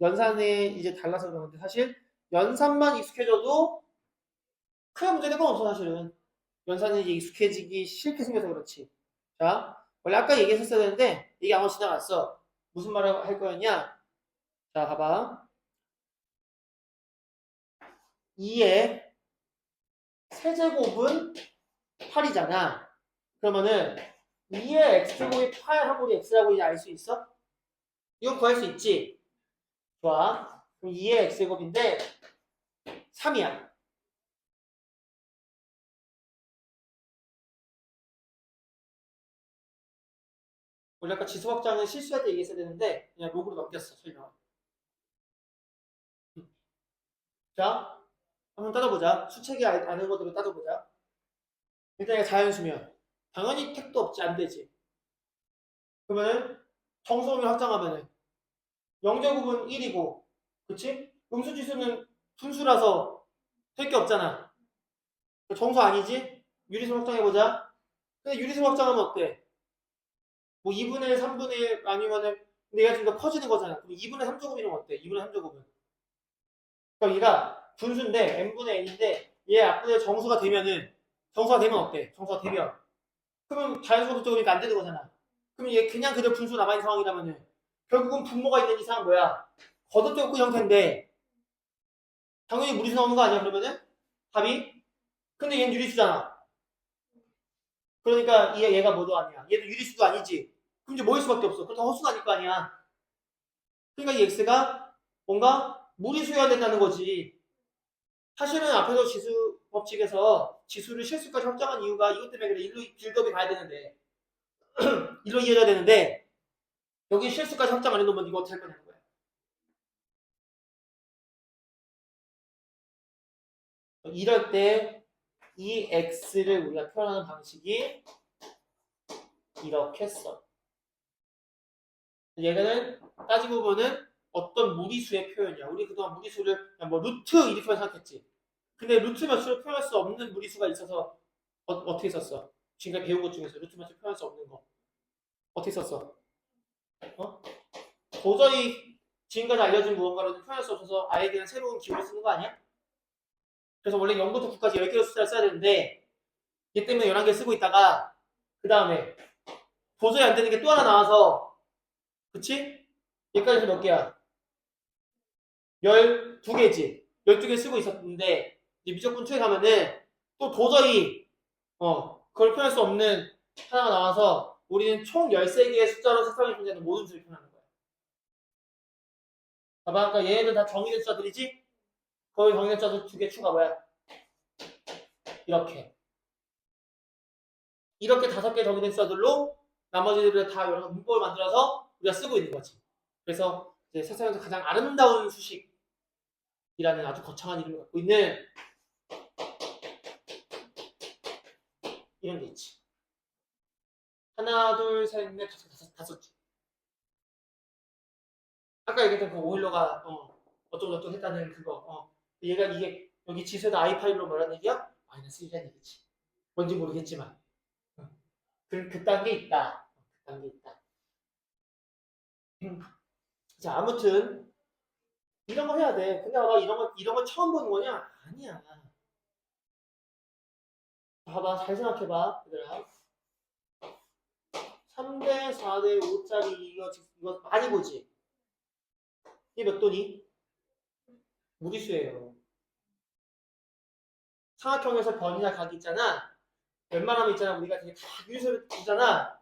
연산에 이제 달라서 그러는데 사실 연산만 익숙해져도 큰 문제는 건 없어 사실은. 연산은 이제 익숙해지기 싫게 생겨서 그렇지. 자, 원래 아까 얘기했었어야 되는데 얘기 아무 지나갔어. 무슨 말을 할 거였냐? 자, 봐봐. 2의 세제곱은 8이잖아. 그러면은 2의 x제곱이 8 하고 우리 x라고 이제 알 수 있어? 이건 구할 수 있지? 좋아. 그럼 2의 x제곱인데 3이야. 원래 아까 지수확장은 실수할 때 얘기했어야 되는데 그냥 로그로 넘겼어 설명. 자, 한번 따져보자. 수책이 아는 것대로 따져보자. 일단 이게 자연수면 당연히 택도 없지 안 되지. 그러면은 정수오면 확장하면은 0제곱은 1이고 그치? 음수지수는 분수라서 될 게 없잖아. 정수 아니지? 유리수 확장해보자. 근데 유리수 확장하면 어때? 뭐 2분의 3분의 아니면은 얘가 좀 더 커지는 거잖아. 그럼 2분의 3제곱이면 어때? 2분의 3제곱은. 그럼 얘가 분수인데 n분의 n인데 얘 앞분의 정수가 되면은 정수가 되면 어때? 정수가 되면 그러면 자연수도 적으니까 안 되는 거잖아. 그럼 얘 그냥 그대로 분수 남아있는 상황이라면은 결국은 분모가 있는 이상 뭐야? 걷어떼고 형태인데 당연히 무리수 나오는 거 아니야 그러면은? 답이? 근데 얘는 유리수잖아. 그러니까 얘가 뭐도 아니야. 얘도 유리수도 아니지. 그럼 이제 뭐일 수밖에 없어. 그렇다고 허수가 아닐 거 아니야. 그러니까 이 x가 뭔가 무리수여야 된다는 거지. 사실은 앞에서 지수 법칙에서 지수를 실수까지 확정한 이유가 이것 때문에 그래. 일로 빌드업이 가야 되는데 일로 이어져야 되는데 여기 실수까지 확정 안 해놓으면 이거 어떻게 할 거냐는 거야. 이럴 때 이 x를 우리가 표현하는 방식이 이렇게 써. 얘는 따지고 보면 어떤 무리수의 표현이야. 우리 그동안 무리수를 그냥 뭐 루트 이렇게 생각했지. 근데 루트 몇으로 표현할 수 없는 무리수가 있어서 어떻게 썼어? 지금까지 배운 것 중에서 루트 몇으로 표현할 수 없는 거 어떻게 썼어? 어? 도저히 지금까지 알려진 무언가로는 표현할 수 없어서 아예 그냥 새로운 기호를 쓰는 거 아니야? 그래서 원래 0부터 9까지 10개의 숫자를 써야 되는데 얘 때문에 11개 쓰고 있다가 그 다음에 도저히 안 되는 게 또 하나 나와서 그치? 얘까지 몇 개야? 12개지. 12개 쓰고 있었는데 이제 미적분2에 가면은 또 도저히 그걸 표현할 수 없는 하나가 나와서 우리는 총 13개의 숫자로 세상에 존재하는 모든 수를 표현하는 거야. 봐봐. 그러니까 얘네들 다 정의된 숫자들이지? 거의 정의된 숫자들 2개 추가 뭐야? 이렇게. 이렇게 5개 정의된 숫자들로 나머지들을 다 여러 문법을 만들어서 우리가 쓰고 있는 거지. 그래서 이제 세상에서 가장 아름다운 수식이라는 아주 거창한 이름을 갖고 있는 이런 게 있지. 하나, 둘, 셋, 넷, 다섯지. 아까 얘기했던 그 오일러가 어쩌고저쩌고 했다는 그거. 얘가 이게 여기 지수에다 i5로 뭐라는 얘기야? 마이너스 1이라는 얘기지. 뭔지 모르겠지만. 그딴 게 있다. 그딴 게 있다. 자, 아무튼 이런 거 해야 돼. 근데 봐봐, 이런 거 처음 보는 거냐? 아니야. 봐봐, 잘 생각해봐. 얘들아. 3대, 4대, 5짜리 이거 많이 보지? 이게 몇 도니? 무리수예요. 삼각형에서 변이나 각이 있잖아. 웬만하면 있잖아. 우리가 되게 다 유리수를 주잖아.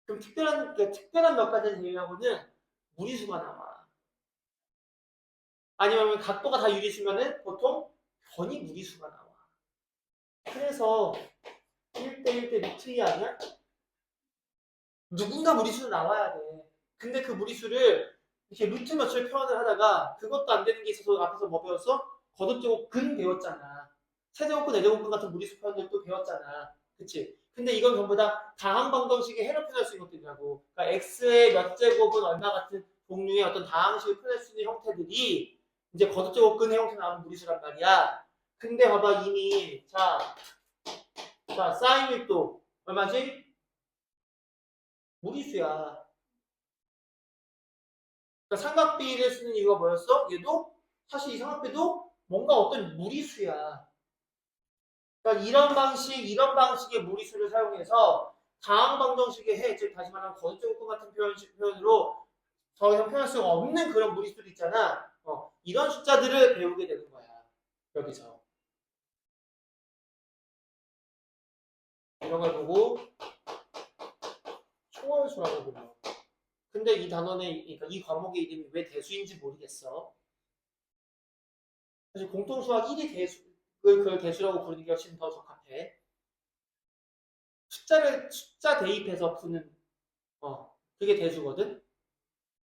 그럼 특별한 몇 가지를 제외하고는 무리수가 나와. 아니면 각도가 다 유리수면은 보통 변이 무리수가 나와. 그래서 1대 1대 루트 2 아니야? 누군가 무리수는 나와야 돼. 근데 그 무리수를 이렇게 루트 몇을 표현을 하다가 그것도 안 되는 게 있어서 앞에서 뭐 배웠어? 거듭제곱 근 배웠잖아. 세제곱근, 내제곱근 같은 무리수 표현들도 배웠잖아. 그치? 근데 이건 전부 다 다항방정식의 해를 표현할 수 있는 것들이라고. 그러니까 x의 몇 제곱은 얼마 같은 종류의 어떤 다항식을 표현할 수 있는 형태들이 이제 거듭제곱근의 형태 나오는 무리수란 말이야. 근데 봐봐 이미 자 사인 1도 얼마지? 무리수야. 그러니까 삼각비를 쓰는 이유가 뭐였어? 얘도 사실 이 삼각비도 뭔가 어떤 무리수야. 그러니까 이런 방식의 무리수를 사용해서 다항방정식의 해, 즉 다시 말하면 거듭제곱근 같은 표현으로 더 이상 표현할 수가 없는 그런 무리수들 있잖아. 이런 숫자들을 배우게 되는 거야. 여기서. 이런 걸 보고 초월수라고 불러. 근데 이 단원의, 그러니까 이 과목의 이름이 왜 대수인지 모르겠어. 사실 공통수학 1이 대수, 그걸 대수라고 부르는 게 훨씬 더 적합해. 숫자 대입해서 푸는, 그게 대수거든?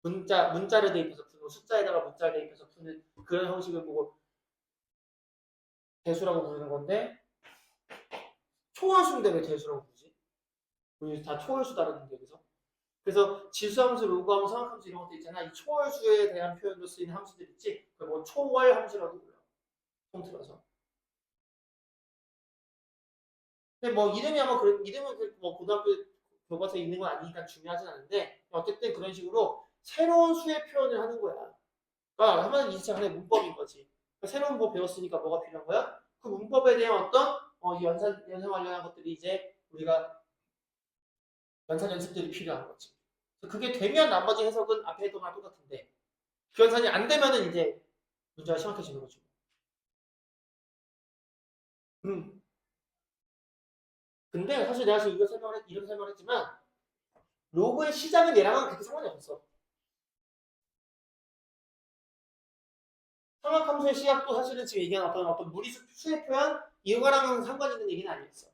문자를 대입해서 푸는, 숫자에다가 문자를 대입해서 푸는 그런 형식을 보고 대수라고 부르는 건데, 초월수인데 왜 대수라고 부르지? 우리 다 초월수다라는데, 여기서. 그래서 지수함수, 로그함수, 상함수 이런 것들 있잖아. 이 초월수에 대한 표현으로 쓰이는 함수들 있지? 그걸 뭐 초월함수라고 불러. 통틀어서. 근데 뭐 이름이 아마 이름은 뭐 고등학교 교과서에 있는 건 아니니까 중요하진 않은데 어쨌든 그런 식으로 새로운 수의 표현을 하는 거야. 그러니까 하면 이제 하나의 문법인 거지. 그러니까 새로운 뭐 배웠으니까 뭐가 필요한 거야? 그 문법에 대한 어떤 연산 관련한 것들이 이제 우리가 연산 연습들이 필요한 거지. 그게 되면 나머지 해석은 앞에 했던 거랑 똑같은데 그 연산이 안 되면은 이제 문제가 심각해지는 거죠. 음. 근데 사실 내가 지금 이런 설명을 했지만 로그의 시작은 얘랑은 그렇게 상관이 없어. 삼각함수의 시작도 사실은 지금 얘기한 어떤 무리수 수의 표현 이거랑은 상관 있는 얘기는 아니었어.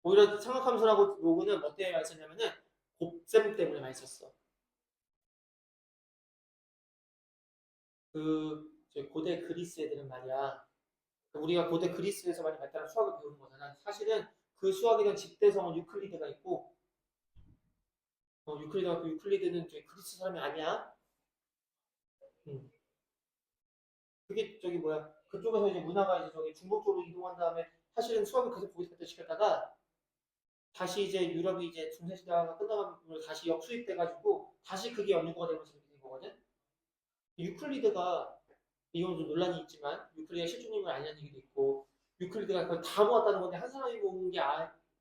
오히려 삼각함수라고 로그는 뭐 때문에 많이 썼냐면은 곱셈 때문에 많이 썼어. 그 고대 그리스 애들은 말이야. 우리가 고대 그리스에서 많이 발달한 수학을 배우는 거잖아. 사실은 그 수학에 대한 집대성은 유클리드가 있고, 유클리드는 그리스 사람이 아니야. 음. 그게 뭐야? 그쪽에서 이제 문화가 이제 중국 쪽으로 이동한 다음에 사실은 수학을 계속 거기서 발달시켰다가 다시 이제 유럽이 이제 중세시대가 끝나가면 다시 역수입돼가지고 다시 그게 연구가 되면서 이렇게 된 거거든. 유클리드가 이건 좀 논란이 있지만 유클리드가 실존인물 아니냐는 얘기도 있고 유클리드가 그걸 다 모았다는 건데 한 사람이 모은 게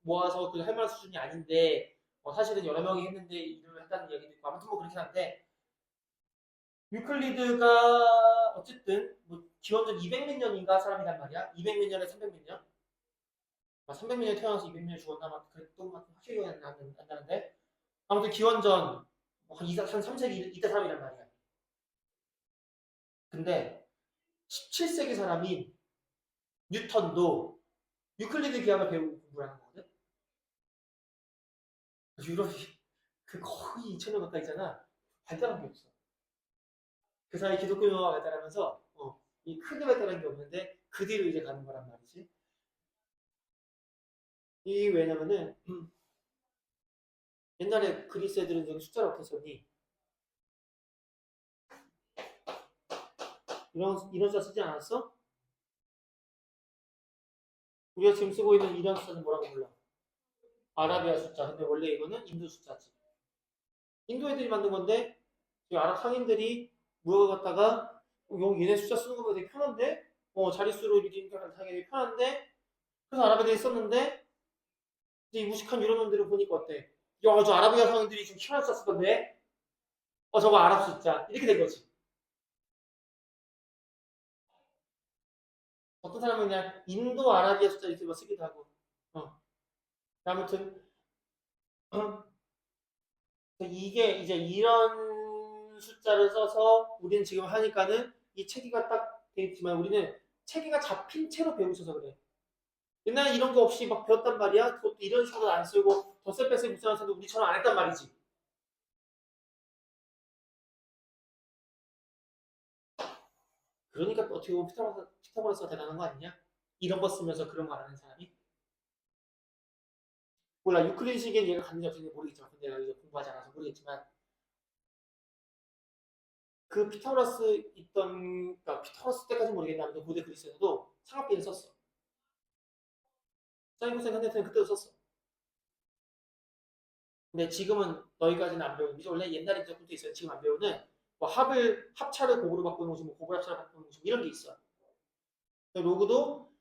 모아서 그 할 만한 수준이 아닌데 사실은 여러 명이 했는데 이름을 했다는 얘기도 있고 아무튼 뭐 그렇긴 한데 유클리드가 어쨌든 뭐 기원전 200몇 년인가 사람이란 말이야. 200몇 년에 300몇 년? 300몇 년에 태어나서 200년 죽었나 막 그랬던 것 같은 확실히 안 나는데 아무튼 기원전 한 3세기 이때 사람이란 말이야. 근데 17세기 사람인 뉴턴도 유클리드 기하을 배우고 공부를 하는 거거든. 유럽이 그 거의 2000년 가까이 있잖아. 발달한 게 없어. 그 사이 기독교 문화가 발달하면서 이 크게 발달한 게 없는데 그 뒤로 이제 가는 거란 말이지. 이 왜냐면은 옛날에 그리스 애들은 저기 숫자를 어떻게 썼니? 이런 숫자 쓰지 않았어? 우리가 지금 쓰고 있는 이런 숫자는 뭐라고 불러? 아라비아 숫자. 근데 원래 이거는 인도 숫자지. 인도 애들이 만든 건데 아랍 상인들이 물어갔다가 얘네 숫자 쓰는 거보다 되게 편한데 자릿수로 이렇게 하기 되게 편한데 그래서 아랍 애들이 썼는데 이제 이 무식한 유럽 놈들을 보니까 어때? 야, 저 아라비아 상인들이 좀 희한한 숫자 쓰던데? 저거 아랍 숫자. 이렇게 된 거지. 어떤 사람은 그냥 인도 아라비아 숫자 이렇게 쓰기도 하고. 아무튼 이게 이제 이런 숫자를 써서 우리는 지금 하니까는 이 체계가 딱 돼 있지만 우리는 체계가 잡힌 채로 배우고 있어서 그래. 옛날에 이런 거 없이 막 배웠단 말이야. 그것도 이런 식으로 안 쓰고 덧셈 뺄셈 곱셈 우리처럼 안 했단 말이지. 그러니까 어떻게 보면 피타고라스가 대단한 거 아니냐? 이런 거 쓰면서 그런 거 안 하는 사람이? 몰라. 유클리드식엔 얘가 갔는지 없는지 모르겠지만 내가 이제 공부하지 않아서 모르겠지만 그 피타고라스 그러니까 피타고라스 때까지 모르겠는데 아무튼 고대 그리스에서도 삼각비를 썼어. 사인코사인 탄젠트는 그때도 썼어. 근데 지금은 너희까지는 안 배우는 이제 원래 옛날에 이제 있어요. 지금 안 배우는 뭐 합차를 곡으로 바꾸는 것이 뭐 곡을 합차로 바꾸는 것이 뭐 이런 게 있어요. 로그도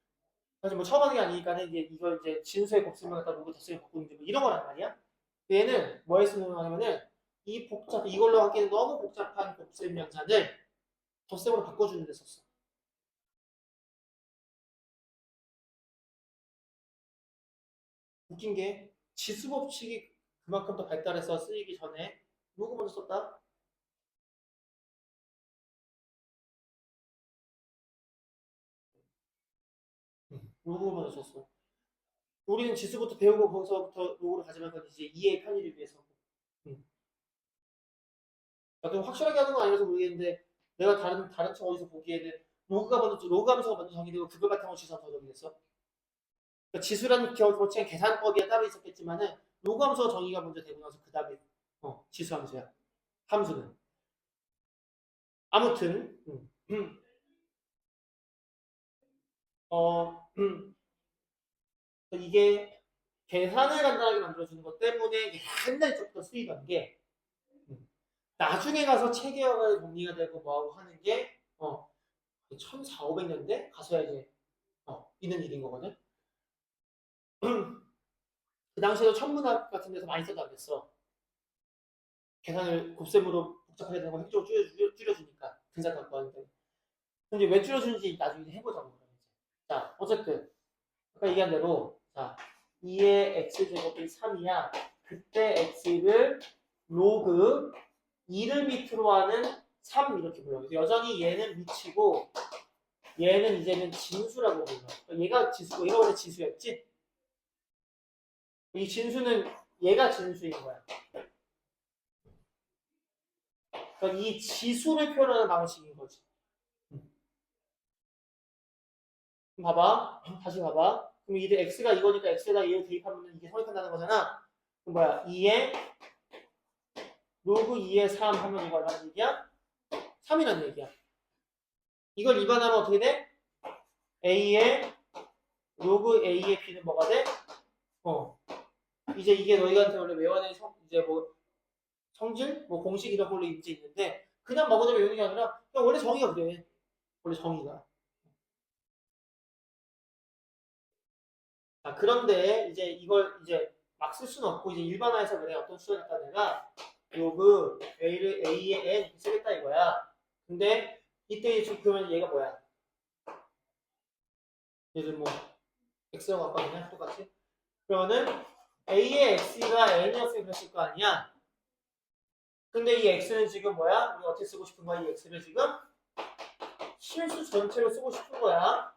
사실 뭐 처음 하는 게 아니니까 이제 이걸 이제 진수의 곱셈을 갖다 로그 덧셈을 바꾸는 뭐 이런 거란 말이야. 얘는 뭐에 쓰는 거냐면은 이걸로 하기에는 너무 복잡한 곱셈 명산을 덧셈으로 바꿔주는 데 썼어. 웃긴 게 지수 법칙이 그만큼 더 발달해서 쓰이기 전에 로그 먼저 썼다. 로그 먼저 썼어. 우리는 지수부터 배우고 거기서부터 로그로 가져간 건 이제 이해의 편의를 위해서. 좀 확실하게 하는 건 아니라서 모르겠는데 내가 다른 책 어디서 보기에는 로그 함수가 먼저 정의되고 그걸 바탕으로 지수가 더 정의됐어. 그러니까 지수라는 거치한 계산법이 따로 있었겠지만은 로그 함수가 정의가 먼저 되고 나서 그 다음에 지수 함수야. 함수는. 아무튼 어, 이게 계산을 간단하게 만들어주는 것 때문에 옛날 적부터 쓰이던 게 나중에 가서 체계화가 정리가 되고 뭐하고 하는 게 1400, 500년대 가서야 이제 있는 일인 거거든. 그 당시에도 천문학 같은 데서 많이 썼다 그랬어. 계산을 곱셈으로 복잡하게 되는 거 획적으로 줄여주니까 근사 갖고 하는데. 근데 왜 줄여주는지 나중에 해보자고. 자, 어쨌든 아까 얘기한 대로 자 2의 x제곱이 3이야. 그때 x를 로그 2를 밑으로 하는 3 이렇게 불러. 여전히 얘는 미치고 얘는 이제는 진수라고 불러. 얘가 지수고 얘가 원래 지수였지? 이 진수는 얘가 진수인 거야. 그러니까 이 지수를 표현하는 방식인 거지. 그럼 봐봐. 다시 봐봐. 그럼 이제 x가 이거니까 x에다 얘를 대입하면 이게 성립한다는 거잖아. 그럼 뭐야? 2에 로그 2에 3 하면 이거 얼마나 얘기야? 3이라는 얘기야. 이걸 입안하면 어떻게 돼? a에 로그 a의 b는 뭐가 돼? 이제 이게 너희한테 원래 외워야 되는 이제 뭐 성질? 뭐 공식 이런 걸로 이제 있는데 그냥 먹어도 외우는 게 아니라 그냥 원래 정의가 그래. 원래 정의가. 자, 그런데 이제 이걸 이제 막 쓸 수는 없고 이제 일반화해서 그래. 어떤 수를 갖다 내가 로그 a를 a의 n 이렇게 쓰겠다 이거야. 근데 이때 그러면 얘가 뭐야? 얘들 뭐 x라고 아까 그냥 똑같이. 그러면은 a의 x가 n이었으면 그랬을 거 아니야. 근데 이 x는 지금 뭐야? 우리 어떻게 쓰고 싶은 거야? 이 x를 지금 실수 전체로 쓰고 싶은 거야.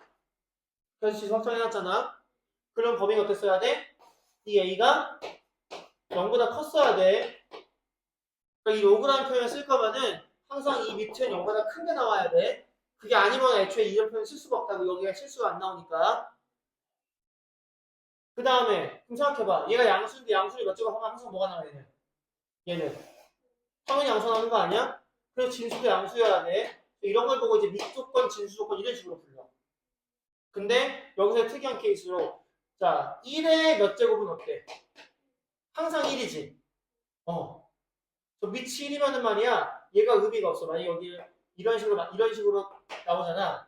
그래서 지수 확정해놨잖아. 그럼 범위가 어떻게 써야 돼? 이 a가 0보다 컸어야 돼. 그러니까 이 로그라는 표현을 쓸 거면은 항상 이 밑은 0보다 큰 게 나와야 돼. 그게 아니면 애초에 이런 표현 쓸 수가 없다고. 여기가 실수가 안 나오니까. 그 다음에 그럼 생각해봐. 얘가 양수인데 양수를 몇 제곱 하면 항상 뭐가 나와 얘는 당연히 양수 나오는 거 아니야? 그래서 진수도 양수여야 돼. 이런 걸 보고 이제 밑조건, 진수조건 이런 식으로 불러. 근데 여기서 특이한 케이스로 자 1의 몇 제곱은 어때? 항상 1이지. 저 밑이 1이면은 말이야 얘가 의미가 없어. 만약 여기 이런 식으로 나오잖아.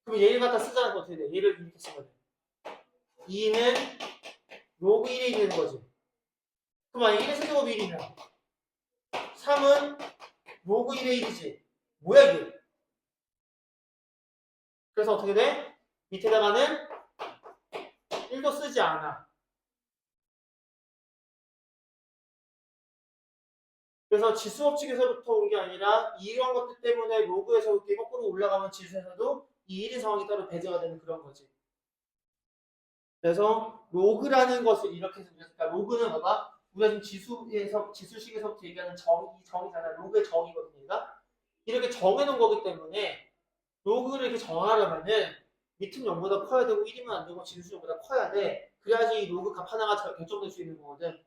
그럼 얘를 갖다 쓰자는 거 어떻게 돼? 얘를 이렇게 쓰면 돼. 2는 로그 1이 되는 거지. 그럼 만약 1의 세제곱이 1이면 3은 로그 1의 1이지. 뭐야 이게? 그래서 어떻게 돼? 밑에다가는 1도 쓰지 않아. 그래서 지수 법칙에서부터 온 게 아니라 이런 것들 때문에 로그에서 이렇게 거꾸로 올라가면 지수에서도 이 1인 상황이 따로 배제가 되는 그런 거지. 그래서 로그라는 것을 이렇게 생겼으니까 로그는 봐봐. 우리가 지금 지수식에서부터 얘기하는 정의잖아. 로그의 정의거든요. 얘가 이렇게 정해놓은 거기 때문에 로그를 이렇게 정하려면은 밑은 0보다 커야 되고 1이면 안 되고 진수 0보다 커야 돼. 그래야지 이 로그 값 하나가 결정될 수 있는 거거든.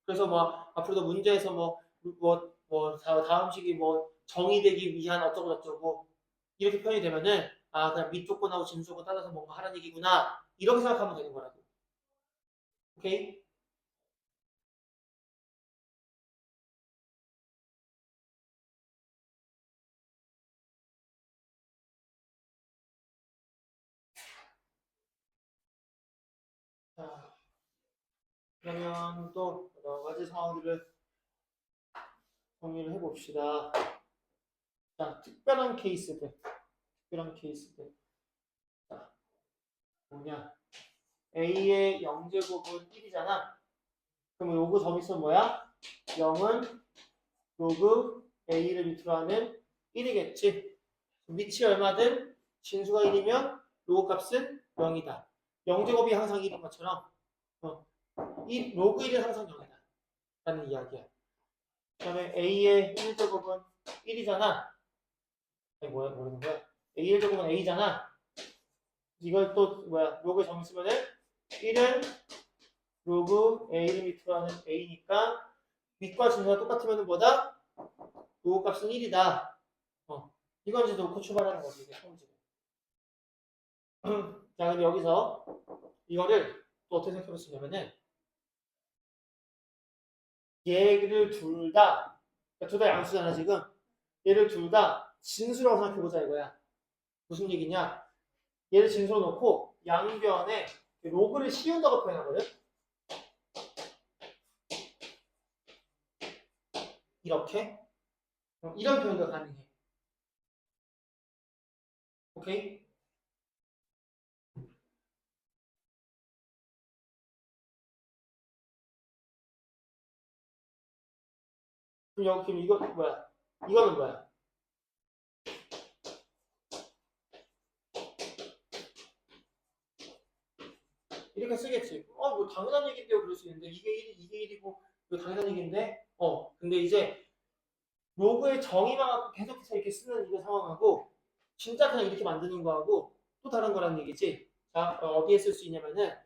그래서 뭐 앞으로도 문제에서 다음 식이 뭐 정의되기 위한 어쩌고 저쩌고 이렇게 표현이 되면은 그냥 밑조건하고 진수조건 따라서 뭔가 하라는 얘기구나 이렇게 생각하면 되는 거라고. 오케이? 자, 그러면 또 여러 가지 상황들을 정리를 해봅시다. 자, 특별한 케이스들. 자, 뭐냐? A의 0제곱은 1이잖아. 그럼 요거 점 있으면 뭐야? 0은 로그 A를 밑으로 하는 1이겠지. 밑이 얼마든 진수가 1이면 로그 값은 0이다. 0제곱이 항상 1인 것처럼 로그 1은 항상 0이다. 라는 이야기야. 그 다음에 A의 1제곱은 1이잖아. 아니 뭐라는 거야? A 1제곱은 A잖아. 이걸 또 로그에 점 쓰면은 1은 로그 A를 밑으로 하는 A니까 밑과 진수가 똑같으면 뭐다? 로그 값은 1이다. 이건 이제 놓고 출발하는 거지, 이게 성질. 자, 근데 여기서 이거를 또 어떻게 생각해 볼 수 있냐면은 얘를 둘 다, 그러니까 둘 다 양수잖아, 지금. 얘를 둘 다 진수라고 생각해 보자, 이거야. 무슨 얘기냐? 얘를 진수로 놓고 양변에 로그를 씌운다고 표현하거든? 이렇게. 이런 표현도 가능해. 오케이? 그럼 이거 뭐야? 이거는 뭐야? 이렇게 쓰겠지. 뭐 당연한 얘기인데요, 그럴 수 있는데 이게 1이고 이거 당연한 얘기인데. 근데 이제 로그의 정의만 갖고 계속해서 이렇게 쓰는 이거 상황하고 진짜 그냥 이렇게 만드는 거하고 또 다른 거라는 얘기지. 자, 어디에 쓸 수 있냐면은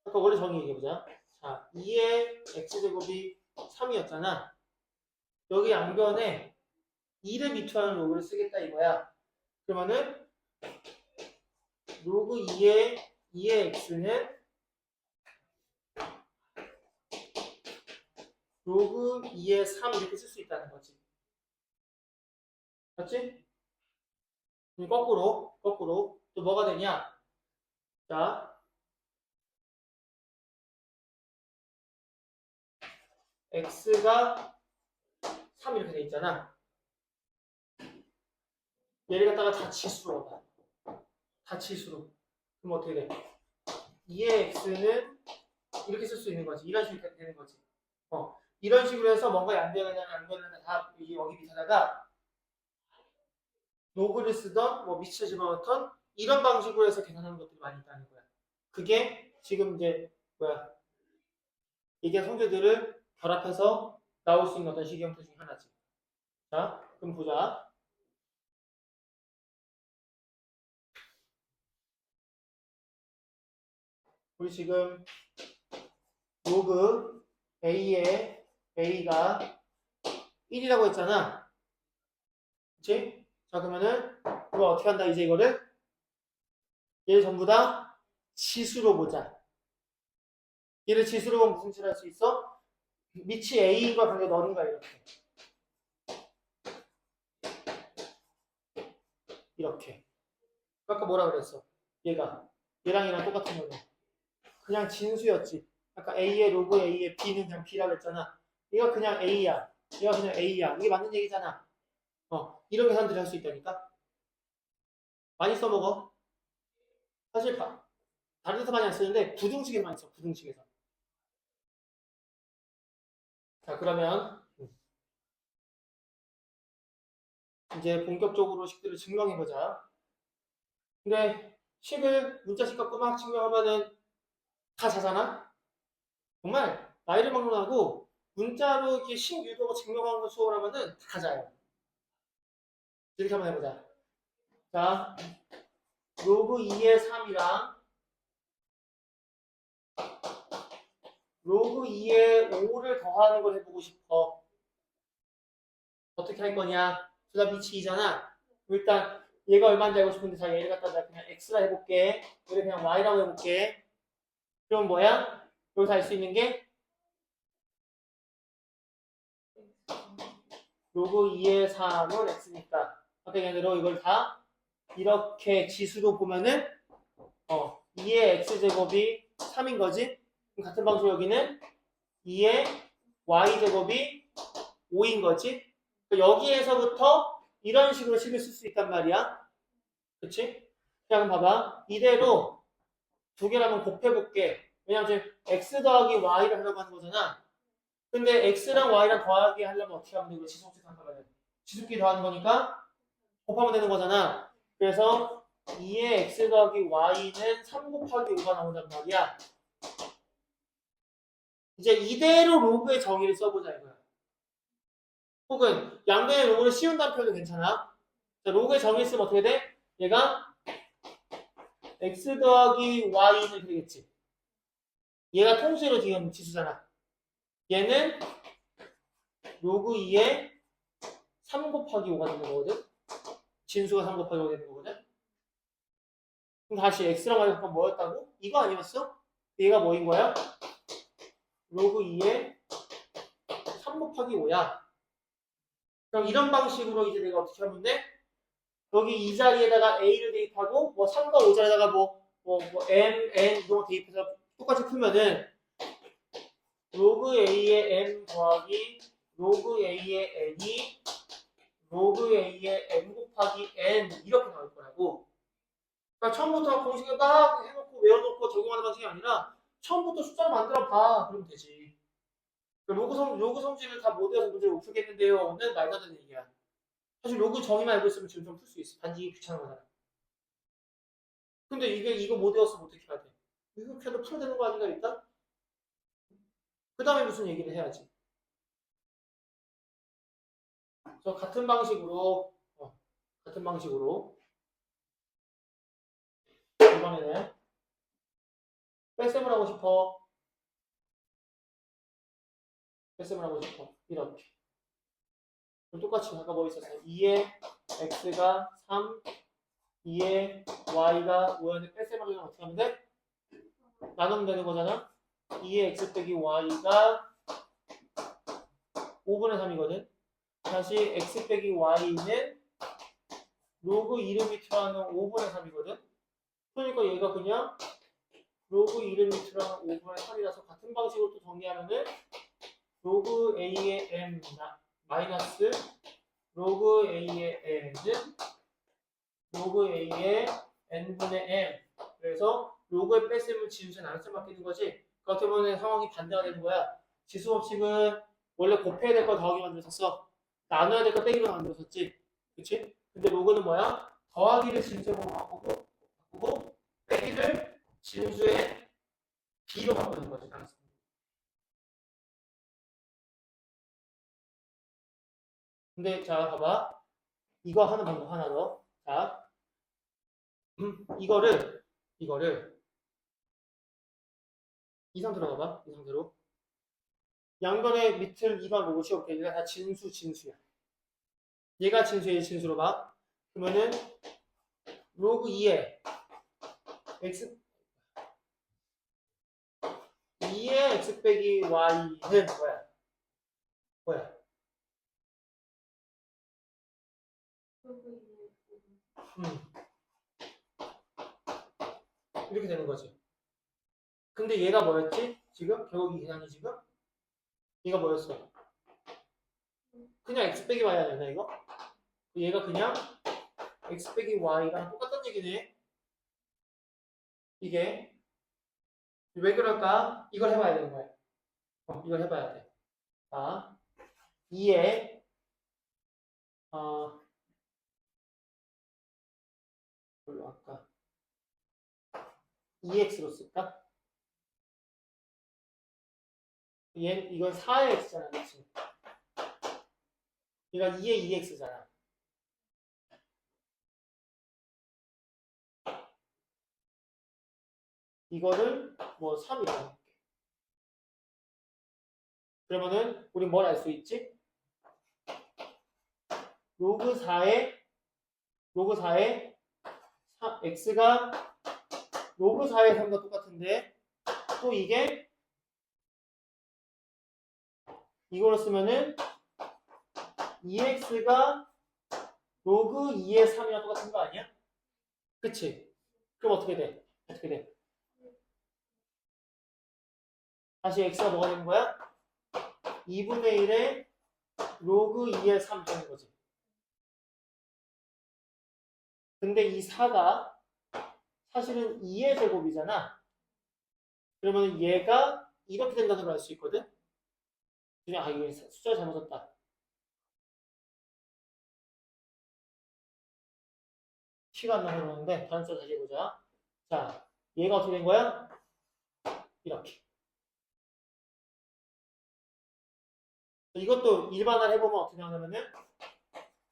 아까 원래 정의 얘기해보자. 자, 2의 x제곱이 3이었잖아. 여기 양변에 2를 미투하는 로그를 쓰겠다 이거야. 그러면은 로그 2의 x는 로그 2의 3 이렇게 쓸 수 있다는 거지. 맞지? 거꾸로 또 뭐가 되냐? 자, x가 3 이렇게 돼 있잖아. 얘를 갖다가 자치수로 봐. 자치수로. 그럼 어떻게 돼? 2의 x는 이렇게 쓸 수 있는 거지. 이런 식으로 되는 거지. 이런 식으로 해서 뭔가 양변을 다 여기 밑에다가 로그를 쓰던 뭐 밑에 집어넣던 이런 방식으로 해서 계산하는 것들이 많이 있다는 거야. 그게 지금 이제 얘기한 성질들을 결합해서 나올 수 있는 어떤 식의 형태 중에 하나지. 자, 그럼 보자. 우리 지금 로그 A의 A가 1이라고 했잖아. 그치? 자, 그러면은 이거 어떻게 한다? 이제 이거를 얘를 전부 다 지수로 보자. 얘를 지수로 보면 무슨 식을 할 수 있어? 밑이 A과 관계 넣는 거야, 이렇게. 이렇게. 아까 뭐라 그랬어? 얘랑 똑같은 거네. 그냥 진수였지. 아까 A의 로그 A의 B는 그냥 B라고 했잖아. 이거 그냥 A야. 이거 그냥 A야. 이게 맞는 얘기잖아. 이런 계산들을 할 수 있다니까. 많이 써먹어. 사실 다른 데서 많이 안 쓰는데 부등식에 많이 써. 부등식에서. 자, 그러면 이제 본격적으로 식들을 증명해보자. 근데 식을 문자식 갖고 막 증명하면은 다 자잖아? 정말 나이를 막론하고 문자로 이렇게 식 유도가 증명하는 거 수업을 하면은 다 자요. 이렇게 한번 해보자. 자, 로그 2의 3이랑 로그 2의 5를 더하는 걸 해보고 싶어. 어떻게 할 거냐? 둘 다 밑이 2잖아. 일단 얘가 얼마인지 알고 싶은데 자 얘를 갖다 그냥 x라 해볼게. 얘를 그냥 y라고 해볼게. 그럼 뭐야? 여기서 알 수 있는 게 로그 2의 3은 x니까 아까 대로 이걸 다 이렇게 지수로 보면은 2의 x제곱이 3인 거지. 같은 방식으로 여기는 2의 y제곱이 5인 거지. 여기에서부터 이런 식으로 식을 쓸 수 있단 말이야. 그치? 자, 그럼 봐봐. 이대로 두 개를 한번 곱해볼게. 왜냐면 지금 x 더하기 y를 하려고 하는 거잖아. 근데 x랑 y랑 더하기 하려면 어떻게 하면 되고 지수끼리 더하면 지수끼리 더하는 거니까 곱하면 되는 거잖아. 그래서 2의 x 더하기 y는 3 곱하기 5가 나온단 말이야. 이제 이대로 로그의 정의를 써보자 이거야. 혹은 양변의 로그를 씌운다는 표현도 괜찮아. 자, 로그의 정의를 쓰면 어떻게 돼? 얘가 x 더하기 y는 되겠지. 얘가 통수로 지금 지수잖아. 얘는 로그 2에 3 곱하기 5가 되는 거거든. 진수가 3 곱하기 5가 되는 거거든. 그럼 다시 x랑 y가 뭐였다고? 이거 아니었어? 얘가 뭐인 거야? 로그 2에 3 곱하기 5야. 그럼 이런 방식으로 이제 내가 어떻게 하면 돼? 여기 이 자리에다가 a를 대입하고 뭐 3과 5 자리에다가 m, n 이런 거 대입해서 똑같이 풀면은 로그 a의 m 더하기 로그 a의 n이 로그 a의 m 곱하기 n 이렇게 나올 거라고. 그러니까 처음부터 공식을 막 해놓고 외워놓고 적용하는 방식이 아니라 처음부터 숫자를 만들어 봐. 그러면 되지. 로그 성질을 다 못 외워서 문제를 못 풀겠는데요. 는 말도 안 되는 얘기야. 사실 로그 정의만 알고 있으면 지금 좀 풀 수 있어. 단지 귀찮은 거잖아. 근데 이거 못 외웠으면 어떻게 해야 돼? 이렇게 해도 풀어야 되는 거 아닌가 일단? 그 다음에 무슨 얘기를 해야지. 저 같은 방식으로 이번에는 뺄셈을 하고 싶어. 이렇게. 그럼 똑같이 아까 뭐 있었어요? 2의 x가 3, 2의 y가 5였는데 뺄셈을 하려면 어떻게 하면 돼? 나누면 되는 거잖아. 2의 x 빼기 y가 5분의 3이거든. 다시 x 빼기 y는 로그 1미터라는 5분의 3이거든. 그러니까 얘가 그냥 로그 1미터라는 5분의 3이라서 같은 방식으로 또 정리하면은 로그 a의 m 마이너스 로그 a의 n은 로그 a의 n분의 m. 그래서 로그의 뺄셈을 지수에 나눗셈 맡기는 거지. 그렇게 보면 상황이 반대가 되는 거야. 지수 법칙은 원래 곱해야 될 거 더하기 만들었었어. 나눠야 될 거 빼기로 만들었었지. 그치? 근데 로그는 뭐야? 더하기를 진수로 바꾸고 빼기를 진수의 b로 바꾸는 거지. 근데 자 봐봐. 이거 하는 방법 하나 더. 자, 이거를 이 상태로 가봐. 이 상태로. 양변의 밑을 2가 보고 시험게 얘가 다 진수야. 얘가 진수의 진수로 봐. 그러면은 로그 2의 x 2의 x 빼기 y는 뭐야? 이렇게 되는 거지. 근데 얘가 뭐였지? 지금 결국 이 계산이 지금 얘가 뭐였어? 그냥 x 빼기 y 아니야 이거? 얘가 그냥 x 빼기 y랑 똑같은 얘기네. 이게 왜 그럴까? 이걸 해봐야 되는 거야. 이걸 해봐야 돼. 자, 2에 뭘로 할까? 2x로 쓸까? 이건 4의 x잖아, 그치? 얘가 2의 2x잖아. 이거를 뭐 3이라고 할게. 그러면은 우리 뭘 알 수 있지? 로그 4의 x가 로그 4의 3과 똑같은데 또 이게 이걸로 쓰면은 2x가 로그 2의 3이랑 똑같은 거 아니야? 그치? 그럼 어떻게 돼? 어떻게 돼? 다시 x가 뭐가 되는 거야? 2분의 1의 로그 2의 3 되는 거지. 근데 이 4가 사실은 2의 제곱이잖아. 그러면 얘가 이렇게 된다는 걸 알 수 있거든? 그냥 아 이거 숫자 잘못 썼다. 티가 안 나서 그러는데 다른 숫자 다시 해보자. 자, 얘가 어떻게 된 거야? 이렇게. 이것도 일반화를 해보면 어떻게 나오냐면은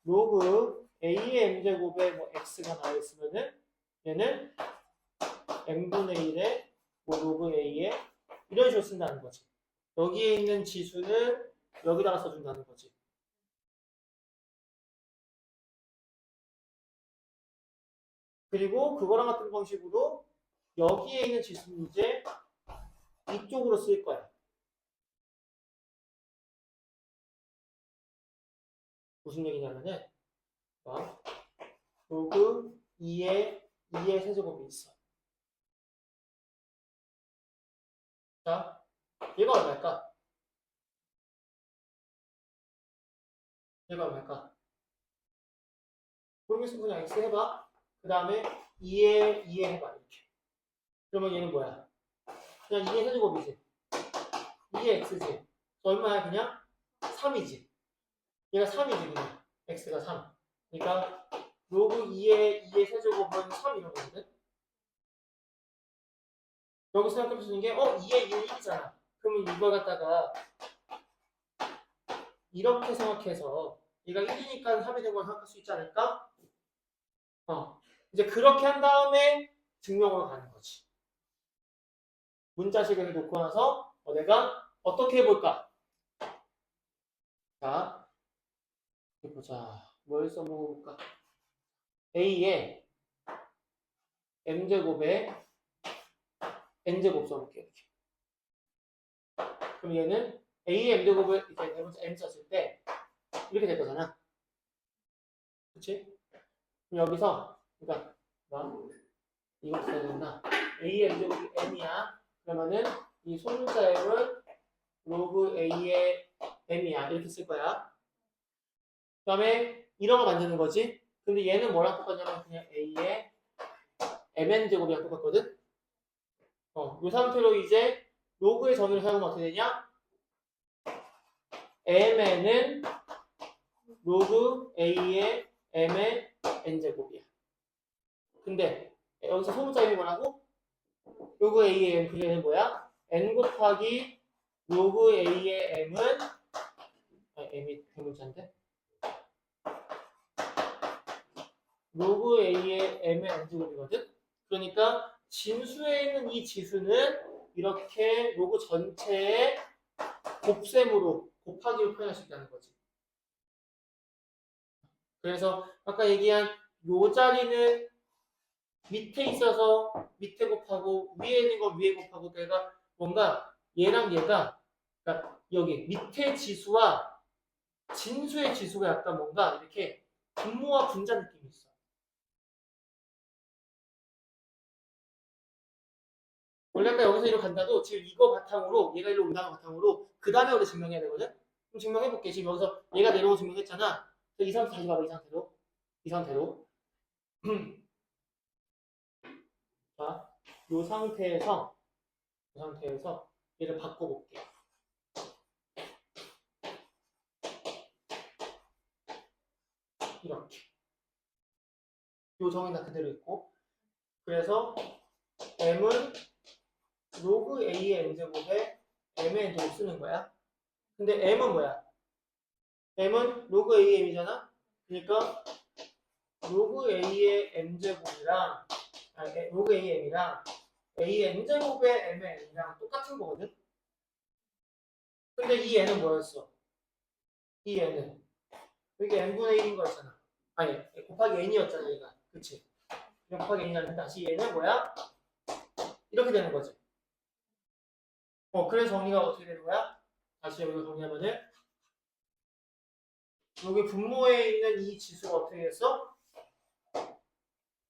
로그 a의 m제곱에 뭐 x가 나와 있으면은 얘는 m분의 1의 뭐 로그 a의 이런 식으로 쓴다는 거지. 여기에 있는 지수는 여기다가 써준다는 거지. 그리고 그거랑 같은 방식으로 여기에 있는 지수는 이제 이쪽으로 쓸 거야. 무슨 얘기냐면은 로그 2의 세제곱이 있어. 자, 얘가 얼마일까? 얘가 얼마일까? 모르겠으면 그냥 x 해봐. 그 다음에 2에 해봐. 이렇게. 그러면 얘는 뭐야? 그냥 2의 세제곱이지. 2의 x지. 얼마야? 그냥 3이지. 얘가 3이지. 그냥. x가 3. 그러니까 로그 2의 세제곱은 3 이런 거거든. 여기서 생각해 보시는 게 2의 1은 1이잖아. 그러면 이걸 갖다가 이렇게 생각해서 얘가 1이니까 3이 된 걸 생각할 수 있지 않을까? 이제 그렇게 한 다음에 증명으로 가는 거지. 문자식을 놓고 나서 내가 어떻게 해볼까? 자, 보자. 뭘 써먹을까? a의 m제곱에 n제곱 써볼게요. 이렇게. 그럼 얘는 a의 m제곱을 이렇게 네 번째 m 썼을 때 이렇게 될 거잖아. 그치? 그럼 여기서 그러니까 이거 써야 된다. a의 m제곱이 n이야. 그러면은 이 소문자 m은 로그 a의 m이야. 이렇게 쓸 거야. 그 다음에 이런 거 만드는 거지. 근데 얘는 뭐랑 똑같냐면 그냥 a의 mn 제곱이랑 똑같거든. 이 상태로 이제 로그의 전을 사용하면 어떻게 되냐? mn은 로그 a의 m의 n제곱이야. 근데 여기서 소문자 m이 뭐라고? 로그 a의 m 그 얘는 뭐야? n 곱하기 로그 a의 m은 m이 대문자인데 로그 a의 m의 n제곱이거든. 그러니까 진수에 있는 이 지수는 이렇게 로그 전체의 곱셈으로 곱하기로 표현할 수 있다는 거지. 그래서 아까 얘기한 요 자리는 밑에 있어서 밑에 곱하고 위에 있는 거 위에 곱하고 걔가 뭔가 얘랑 얘가 그러니까 여기 밑에 지수와 진수의 지수가 약간 뭔가 이렇게 분모와 분자 느낌이 있어. 원래 아까 여기서 이로 간다도 지금 이거 바탕으로 얘가 이로 온다는 바탕으로 그 다음에 우리 증명해야 되거든? 그럼 증명해볼게. 지금 여기서 얘가 내려오고 증명했잖아. 이 상태 다시 봐봐. 이 상태로. 이 상태로. 자, 이 상태에서 얘를 바꿔볼게. 이렇게. 요 정의는 다 그대로 있고. 그래서 m은 로그 a의 n제곱에 m의 n제곱 쓰는 거야. 근데 m은 뭐야? m은 로그 a의 m이잖아? 그러니까 로그 a의 m제곱이랑 로그 a의 m이랑 a의 n제곱의 m의 n이랑 똑같은 거거든? 근데 이 n은 뭐였어? 이 n은 이게 n분의 1인 거였잖아. 아니 곱하기 n이었잖아 얘가. 그치? 곱하기 n이라는 다시 얘는 뭐야? 이렇게 되는 거지. 그래서 정리가 어떻게 되는 거야? 다시 여기서 정리하면은 여기 분모에 있는 이 지수가 어떻게 됐어?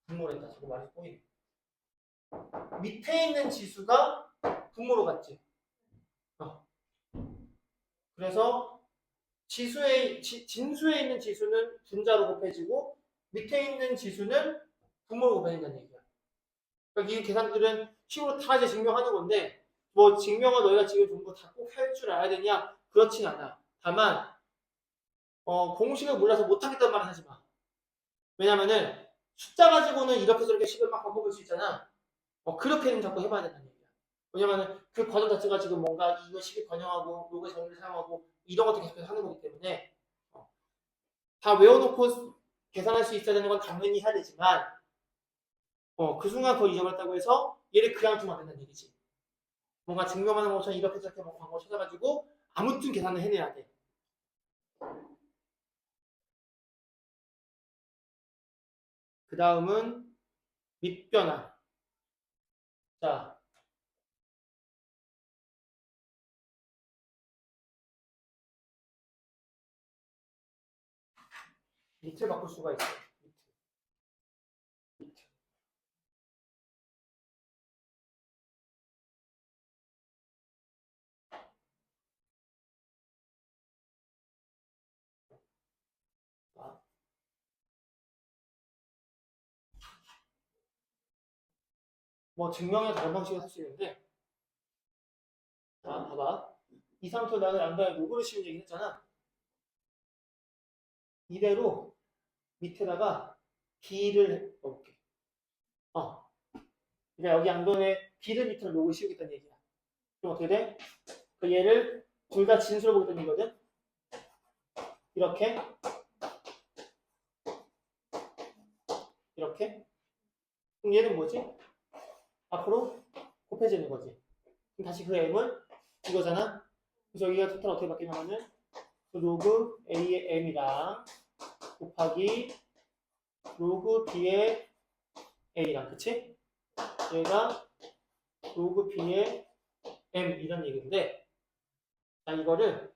분모를 했다. 자꾸 말이 꼬이네. 밑에 있는 지수가 분모로 갔지. 그래서 진수에 있는 지수는 분자로 곱해지고 밑에 있는 지수는 분모로 곱해진다는 얘기야. 그러니까 이 계산들은 식으로 다 이제 증명하는 건데 뭐 증명을 너희가 지금 전부 다 꼭 할 줄 알아야 되냐? 그렇진 않아. 다만 공식을 몰라서 못하겠다는 말은 하지 마. 왜냐면은 숫자 가지고는 이렇게 저렇게 식을 막 바꿔볼 수 있잖아. 그렇게는 자꾸 해봐야 된다는 얘기야. 왜냐면은 그 과정 자체가 지금 뭔가 이거 식을 변형하고 요거 정리를 사용하고 이런 것도 계속 하는 거기 때문에 다 외워놓고 계산할 수 있어야 되는 건 당연히 해야 되지만 그 순간 그걸 잊어버렸다고 해서 얘를 그냥 두면 안 된다는 얘기지. 뭔가 증명하는 것처럼 이렇게 저렇게 뭐 방법 찾아가지고 아무튼 계산을 해내야 돼. 그 다음은 밑변화. 자, 밑을 바꿀 수가 있어. 밑. 뭐 증명의 다른 방식을 할 수 있는데 자, 봐봐. 이 상태로 나는 안다에 로그를 씌운 얘기 했잖아. 이대로 밑에다가 B를 넣을게. 그러니까 여기 양변에 B를 밑으로 로그 씌우겠다는 얘기야. 그럼 어떻게 돼? 얘를 둘 다 진수로 보겠다는 얘기거든. 이렇게 이렇게. 그럼 얘는 뭐지? 앞으로 곱해지는 거지. 그럼 다시 그 m을 이거잖아. 그래서 여기가 토탈 어떻게 바뀌냐면은 로그 a의 m이랑 곱하기 로그 b의 a랑 그치? 얘가 로그 b의 m 이런 얘기인데 자 이거를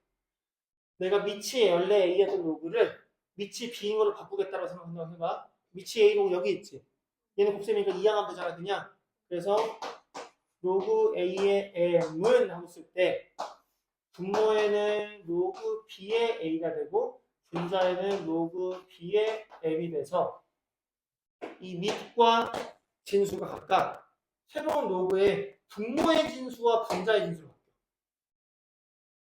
내가 밑이 원래 a였던 로그를 밑이 b인 걸로 바꾸겠다고 생각해봐. 밑이 a 로그 여기 있지. 얘는 곱셈이니까 이항하면 되잖아 그냥. 그래서 로그 a의 m은 하고 쓸 때 분모에는 로그 b의 a가 되고 분자에는 로그 b의 m이 돼서 이 밑과 진수가 각각 새로운 로그의 분모의 진수와 분자의 진수로 바뀌어.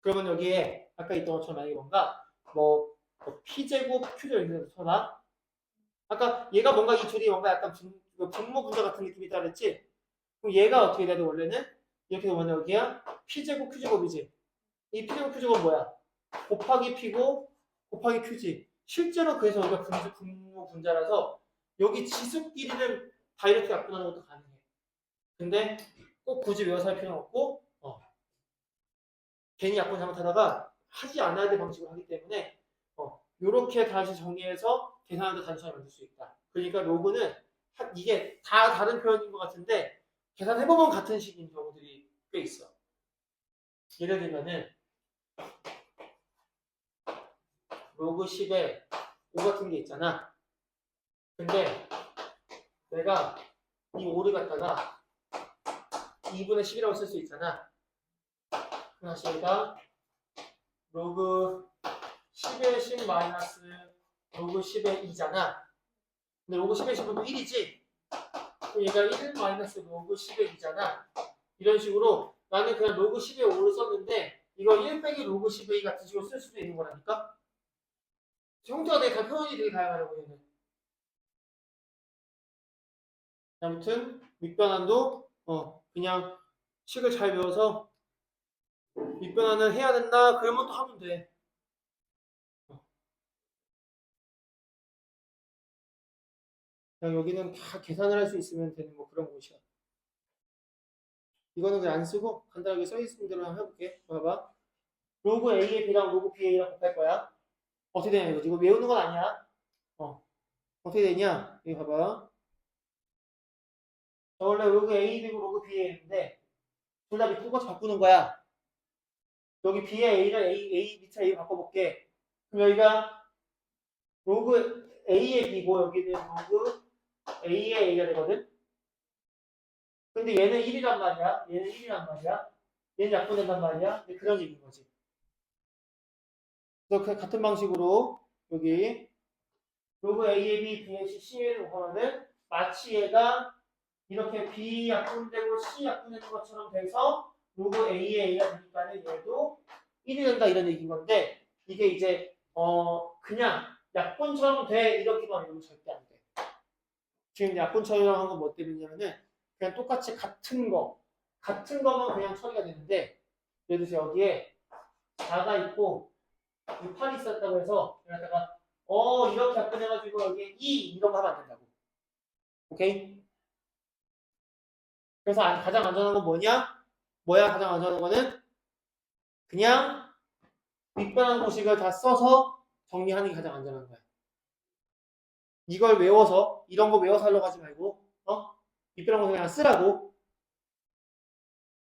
그러면 여기에 아까 있던 것처럼 만약에 뭔가 뭐 p제곱 q제곱 이렇게 쳐봐. 아까 얘가 뭔가 이 둘이 뭔가 약간 분모 분자 같은 느낌이 있다 그랬지? 그럼 얘가 어떻게 돼도 원래는 이렇게 되면 여기야 p제곱 q제곱이지. 이 p제곱 q제곱 뭐야? 곱하기 p고 곱하기 q지. 실제로 그래서 우리가 분모 분자라서 여기 지수끼리는 다이렉트 약분하는 것도 가능해. 근데 꼭 굳이 외워서 할 필요는 없고 괜히 약분 잘못하다가 하지 않아야 될 방식으로 하기 때문에 이렇게 다시 정리해서 계산하는 데 단순하게 만들 수 있다. 그러니까 로그는 이게 다 다른 표현인 것 같은데 계산해보면 같은 식인 경우들이 꽤 있어. 예를 들면은 로그 10에 5 같은 게 있잖아. 근데 내가 이 5를 갖다가 2분의 10이라고 쓸 수 있잖아. 다시 얘가 로그 10의 10 마이너스 로그 10의 2잖아. 근데 로그 10의 10은 1이지? 그럼 얘가 1 마이너스 로그 10의 2잖아. 이런 식으로 나는 그냥 로그 10의 5를 썼는데 이거 1 빼기 로그 10의 2 같은 식으로 쓸 수도 있는 거라니까? 형태가 되게 표현이 되게 다양하다고 얘는. 아무튼 밑변환도 그냥 식을 잘 배워서 밑변환을 해야 된다 그러면 또 하면 돼. 그냥 여기는 다 계산을 할 수 있으면 되는 뭐 그런 곳이야. 이거는 그냥 안 쓰고 간단하게 써있는 대로 한번 해볼게. 봐봐. 로그 A의 B랑 로그 B의 A랑 곱할 거야. 어떻게 되냐 이거지. 이거 외우는 건 아니야. 어떻게 되냐. 여기 봐봐. 원래 로그 A B고 로그 B의 A인데 둘 다 밑 똑같이 바꾸는 거야. 여기 B의 A를 A 밑에 A 바꿔볼게. 그럼 여기가 로그 A의 B고 여기는 로그 A의 A가 되거든. 근데 얘는 1이란 말이야. 얘는 1이란 말이야. 얘는 약분된단 말이야. 그런 얘기인 거지. 그래서 그 같은 방식으로 여기 로그 A의 B, B의 C, C의 오하면은 마치 얘가 이렇게 B 약분되고 C 약분되는 것처럼 돼서 로그 A의 A가 되니까는 얘도 1이 된다 이런 얘기인 건데 이게 이제 그냥 약분처럼 돼 이렇게만 외우면 절대 안 돼. 지금 약분처럼 한 건 뭐 때문이냐면은 그냥 똑같이 같은 거면 그냥 처리가 되는데 예를 들어서 여기에 4가 있고 8이 있었다고 해서 여기다가 이렇게 약분해가지고 여기에 2 이런 거 하면 안 된다고. 오케이? 그래서 가장 안전한 건 뭐냐? 뭐야 가장 안전한 거는? 그냥 윗변환 공식을 다 써서 정리하는 게 가장 안전한 거야. 이걸 외워서 이런 거 외워서 하려고 하지 말고 윗변환 공식 그냥 쓰라고.